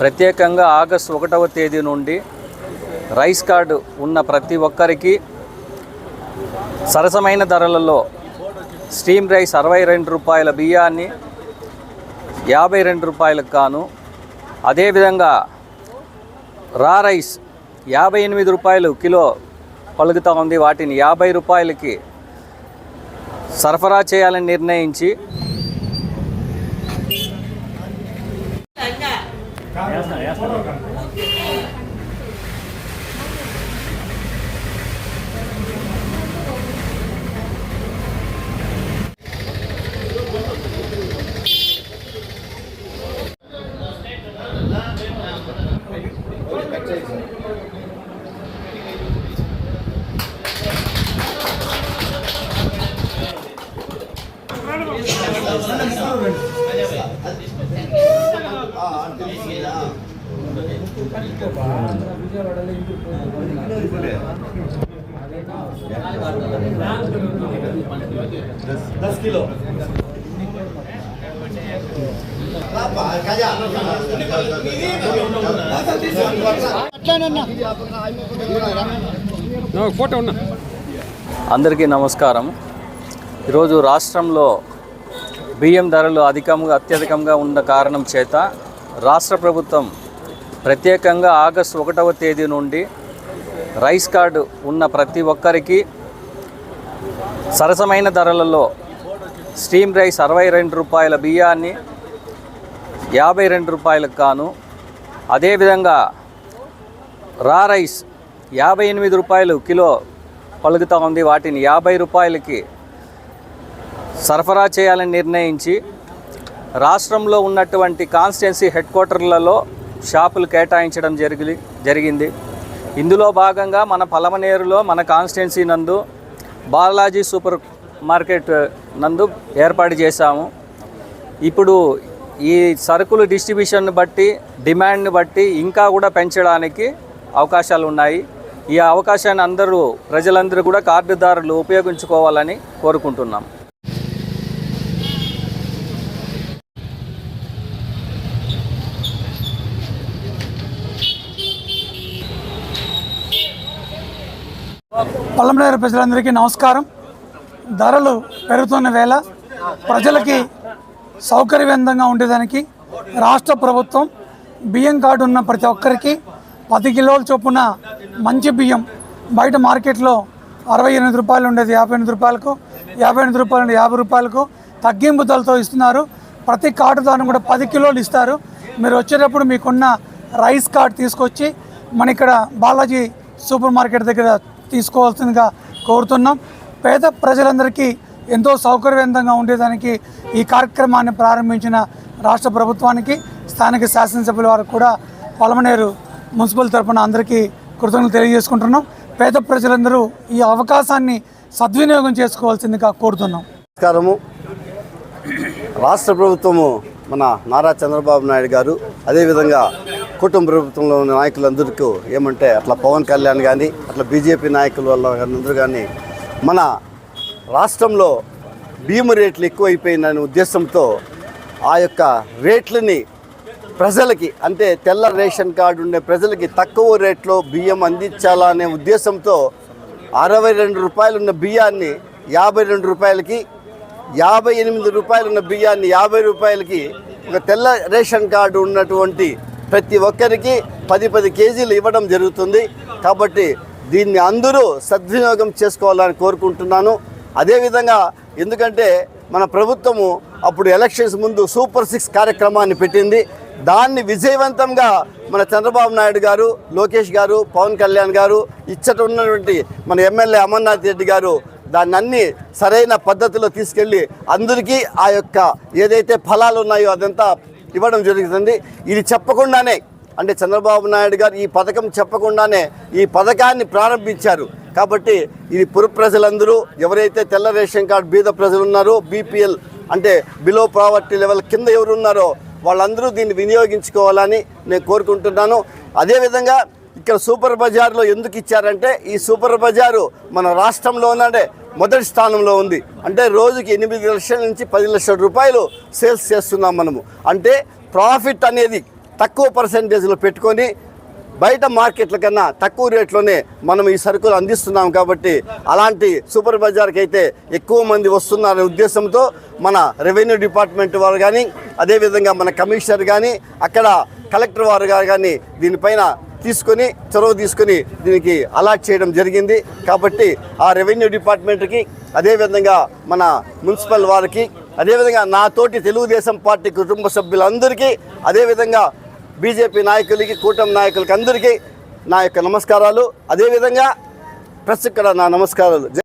ప్రత్యేకంగా ఆగస్టు 1వ తేదీ నుండి రైస్ కార్డు ఉన్న ప్రతి ఒక్కరికి సరసమైన ధరలలో స్టీమ్ రైస్ 62 రూపాయల బియ్యాన్ని 52 రూపాయలకు గాను, అదేవిధంగా రా రైస్ 58 రూపాయలు కిలో పలుకుతూ ఉంది. వాటిని 50 రూపాయలకి సరఫరా చేయాలని నిర్ణయించి అందరికీ నమస్కారం. ఈరోజు రాష్ట్రంలో బియ్యం ధరలు అత్యధికంగా ఉన్న కారణం చేత రాష్ట్ర ప్రభుత్వం ప్రత్యేకంగా ఆగస్టు 1వ తేదీ నుండి రైస్ కార్డు ఉన్న ప్రతి ఒక్కరికి సరసమైన ధరలలో స్టీమ్ రైస్ 62 రూపాయల బియ్యాన్ని 52 రూపాయలకు గాను, అదేవిధంగా రా రైస్ 58 రూపాయలు కిలో పలుకుతూ ఉంది. వాటిని 50 రూపాయలకి సరఫరా చేయాలని నిర్ణయించి రాష్ట్రంలో ఉన్నటువంటి కాన్స్టిట్యున్సీ హెడ్ క్వార్టర్లలో షాపులు కేటాయించడం జరిగింది. ఇందులో భాగంగా మన పలమనేరులో మన కాన్స్టిట్యున్సీ నందు బాలాజీ సూపర్ మార్కెట్ నందు ఏర్పాటు చేశాము. ఇప్పుడు ఈ సరుకులు డిస్ట్రిబ్యూషన్ బట్టి డిమాండ్ని బట్టి ఇంకా కూడా పెంచడానికి అవకాశాలు ఉన్నాయి. ఈ అవకాశాన్ని ప్రజలందరూ కూడా కార్డుదారులు ఉపయోగించుకోవాలని కోరుకుంటున్నాం. పల్లమనేరు ప్రజలందరికీ నమస్కారం. ధరలు పెరుగుతున్న వేళ ప్రజలకి సౌకర్యవంతంగా ఉండేదానికి రాష్ట్ర ప్రభుత్వం బియ్యం కార్డు ఉన్న ప్రతి ఒక్కరికి 10 కిలోల చొప్పున మంచి బియ్యం బయట మార్కెట్లో 68 రూపాయలు ఉండేది 58 రూపాయలకు, 58 రూపాయలు నుండి 50 రూపాయలకు తగ్గింపు ధరలతో ఇస్తున్నారు. ప్రతి కార్డుదారుని కూడా 10 కిలోలు ఇస్తారు. మీరు వచ్చేటప్పుడు మీకున్న రైస్ కార్డు తీసుకొచ్చి మన ఇక్కడ బాలాజీ సూపర్ మార్కెట్ దగ్గర తీసుకోవాల్సిందిగా కోరుతున్నాం. పేద ప్రజలందరికీ ఎంతో సౌకర్యవంతంగా ఉండేదానికి ఈ కార్యక్రమాన్ని ప్రారంభించిన రాష్ట్ర ప్రభుత్వానికి, స్థానిక శాసనసభ్యుల వారికి కూడా పలమనేరు మున్సిపల్ తరఫున అందరికీ కృతజ్ఞతలు తెలియజేసుకుంటున్నాం. పేద ప్రజలందరూ ఈ అవకాశాన్ని సద్వినియోగం చేసుకోవాల్సిందిగా కోరుతున్నాం. నమస్కారము. రాష్ట్ర ప్రభుత్వము మన నారా చంద్రబాబు నాయుడు గారు, అదేవిధంగా కుటుంబ ప్రభుత్వంలో ఉన్న నాయకులందరికీ ఏమంటే అట్లా పవన్ కళ్యాణ్ కానీ అట్లా బీజేపీ నాయకుల వల్ల అందరూ కానీ మన రాష్ట్రంలో బియ్యం రేట్లు ఎక్కువైపోయిందనే ఉద్దేశంతో ఆ యొక్క రేట్లని ప్రజలకి, అంటే తెల్ల రేషన్ కార్డు ఉండే ప్రజలకి తక్కువ రేట్లో బియ్యం అందించాలనే ఉద్దేశంతో 62 రూపాయలు ఉన్న బియ్యాన్ని 52 రూపాయలకి, 58 రూపాయలు ఉన్న బియ్యాన్ని 50 రూపాయలకి, ఒక తెల్ల రేషన్ కార్డు ఉన్నటువంటి ప్రతి ఒక్కరికి 10 కేజీలు ఇవ్వడం జరుగుతుంది. కాబట్టి దీన్ని అందరూ సద్వినియోగం చేసుకోవాలని కోరుకుంటున్నాను. అదేవిధంగా ఎందుకంటే మన ప్రభుత్వము అప్పుడు ఎలక్షన్స్ ముందు సూపర్ 6 కార్యక్రమాన్ని పెట్టింది. దాన్ని విజయవంతంగా మన చంద్రబాబు నాయుడు గారు, లోకేష్ గారు, పవన్ కళ్యాణ్ గారు, ఇచ్చట ఉన్నటువంటి మన ఎమ్మెల్యే అమర్నాథ్ రెడ్డి గారు దాన్ని అన్ని సరైన పద్ధతిలో తీసుకెళ్ళి అందరికీ ఆ యొక్క ఏదైతే ఫలాలు ఉన్నాయో అదంతా ఇవ్వడం జరుగుతుంది. ఇది చెప్పకుండానే, అంటే చంద్రబాబు నాయుడు గారు ఈ పథకం చెప్పకుండానే ఈ పథకాన్ని ప్రారంభించారు. కాబట్టి ఇది పుర ప్రజలందరూ ఎవరైతే తెల్ల రేషన్ కార్డు బీద ప్రజలు ఉన్నారో, బీపీఎల్ అంటే బిలో పావర్టీ లెవెల్ కింద ఎవరు ఉన్నారో వాళ్ళందరూ దీన్ని వినియోగించుకోవాలని నేను కోరుకుంటున్నాను. అదేవిధంగా ఇక్కడ సూపర్ బజార్లో ఎందుకు ఇచ్చారంటే, ఈ సూపర్ బజారు మన రాష్ట్రంలోనే మొదటి స్థానంలో ఉంది. అంటే రోజుకి 8 లక్షల నుంచి 10 లక్షల రూపాయలు సేల్స్ చేస్తున్నాం మనము. అంటే ప్రాఫిట్ అనేది తక్కువ పర్సెంటేజ్లో పెట్టుకొని బయట మార్కెట్ల కన్నా తక్కువ రేట్లోనే మనం ఈ సరుకులు అందిస్తున్నాం. కాబట్టి అలాంటి సూపర్ బజార్కి అయితే ఎక్కువ మంది వస్తున్నారనే ఉద్దేశంతో మన రెవెన్యూ డిపార్ట్మెంట్ వారు కానీ, అదేవిధంగా మన కమిషనర్ కానీ, అక్కడ కలెక్టర్ వారు గారు కానీ దీనిపైన చొరవ తీసుకొని దీనికి అలాట్ చేయడం జరిగింది. కాబట్టి ఆ రెవెన్యూ డిపార్ట్మెంట్కి, అదేవిధంగా మన మున్సిపల్ వారికి, అదేవిధంగా నాతోటి తెలుగుదేశం పార్టీ కుటుంబ సభ్యులందరికీ, అదేవిధంగా బీజేపీ నాయకులకి, కూటమి నాయకులకి అందరికీ నా యొక్క నమస్కారాలు. అదేవిధంగా ప్రెస్కి కూడా నా నమస్కారాలు.